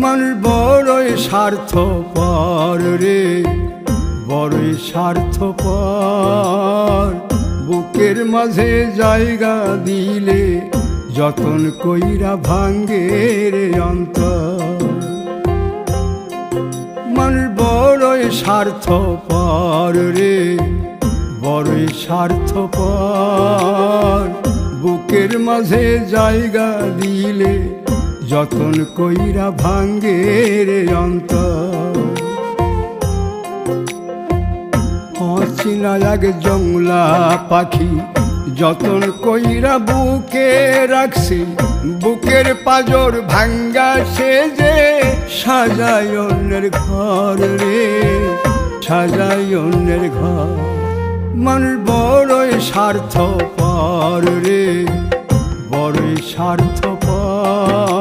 মানুষ বড়ই স্বার্থপর রে, বড়ই স্বার্থপর। বুকের মাঝে জায়গা দিলে যতন কইরা ভাঙ্গে রে অন্তর। মানুষ বড়ই স্বার্থপর রে, বড়ই স্বার্থপর। বুকের মাঝে জায়গা দিলে যতন কইরা ভাঙ্গে রে অন্তর। অচিনা এক জংলা পাখি যতন কইরা বুকে রাখছি, বুকের পাজর ভাঙ্গা সে যে সাজায় অন্যের ঘর রে, সাজায় অন্যের ঘর। মানুষ বড়ই স্বার্থপর রে, বড়ই স্বার্থপর।